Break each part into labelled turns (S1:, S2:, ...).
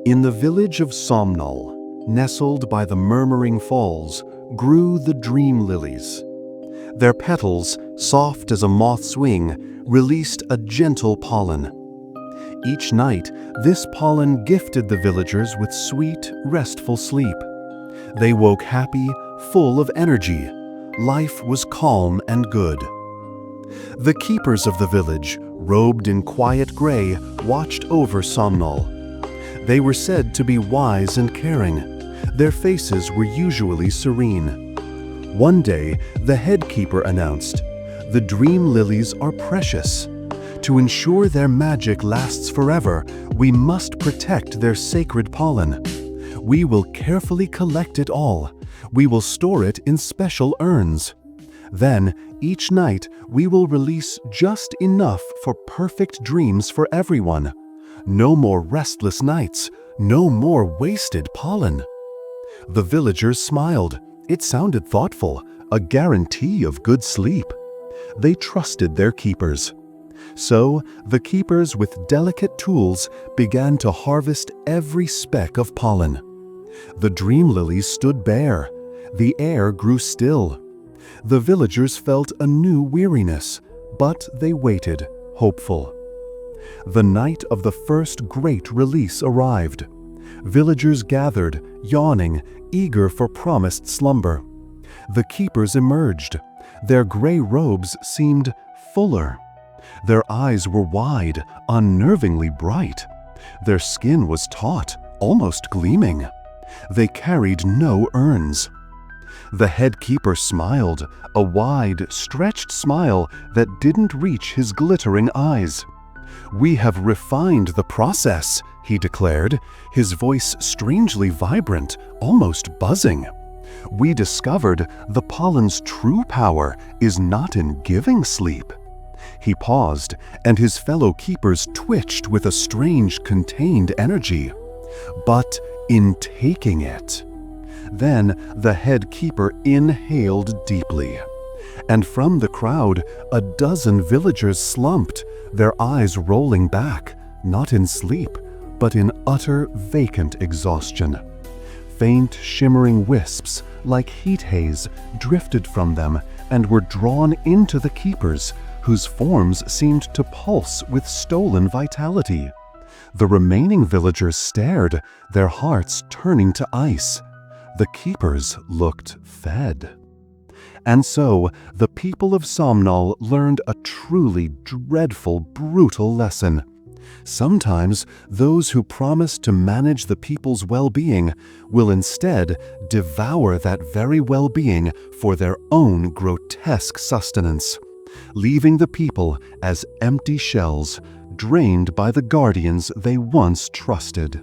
S1: In the village of Somnol, nestled by the murmuring falls, grew the Dream Lilies. Their petals, soft as a moth's wing, released a gentle pollen. Each night, this pollen gifted the villagers with sweet, restful sleep. They woke happy, full of energy. Life was calm and good. The keepers of the village, robed in quiet gray, watched over Somnol. They were said to be wise and caring. Their faces were usually serene. One day, the head keeper announced, "The Dream Lilies are precious. To ensure their magic lasts forever, we must protect their sacred pollen. We will carefully collect it all. We will store it in special urns. Then, each night, we will release just enough for perfect dreams for everyone. No more restless nights, no more wasted pollen." The villagers smiled. It sounded thoughtful, a guarantee of good sleep. They trusted their keepers. So, the keepers with delicate tools began to harvest every speck of pollen. The dream lilies stood bare. The air grew still. The villagers felt a new weariness, but they waited, hopeful. The night of the first great release arrived. Villagers gathered, yawning, eager for promised slumber. The keepers emerged. Their gray robes seemed fuller. Their eyes were wide, unnervingly bright. Their skin was taut, almost gleaming. They carried no urns. The head keeper smiled, a wide, stretched smile that didn't reach his glittering eyes. "We have refined the process," he declared, his voice strangely vibrant, almost buzzing. "We discovered the pollen's true power is not in giving sleep." He paused, and his fellow keepers twitched with a strange, contained energy. "But in taking it." Then the head keeper inhaled deeply. And from the crowd, a dozen villagers slumped, their eyes rolling back, not in sleep, but in utter vacant exhaustion. Faint, shimmering wisps, like heat haze, drifted from them and were drawn into the keepers, whose forms seemed to pulse with stolen vitality. The remaining villagers stared, their hearts turning to ice. The keepers looked fed. And so, the people of Somnol learned a truly dreadful, brutal lesson. Sometimes, those who promise to manage the people's well-being will instead devour that very well-being for their own grotesque sustenance, leaving the people as empty shells, drained by the guardians they once trusted.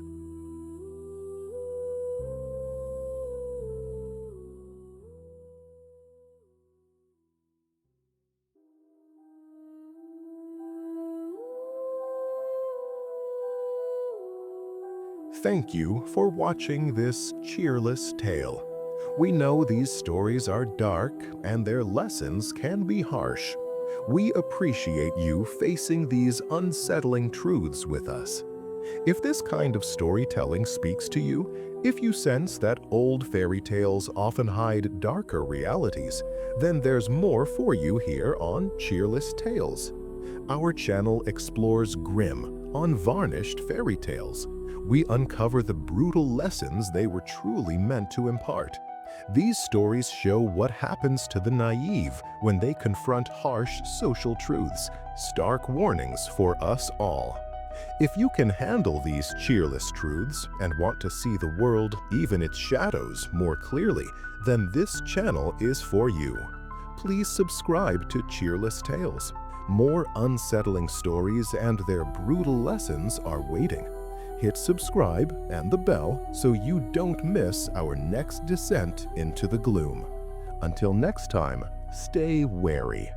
S2: Thank you for watching this cheerless tale. We know these stories are dark and their lessons can be harsh. We appreciate you facing these unsettling truths with us. If this kind of storytelling speaks to you, if you sense that old fairy tales often hide darker realities, then there's more for you here on Cheerless Tales. Our channel explores grim, unvarnished fairy tales. We uncover the brutal lessons they were truly meant to impart. These stories show what happens to the naive when they confront harsh social truths, stark warnings for us all. If you can handle these cheerless truths and want to see the world, even its shadows, more clearly, then this channel is for you. Please subscribe to Cheerless Tales. More unsettling stories and their brutal lessons are waiting. Hit subscribe and the bell so you don't miss our next descent into the gloom. Until next time, stay wary.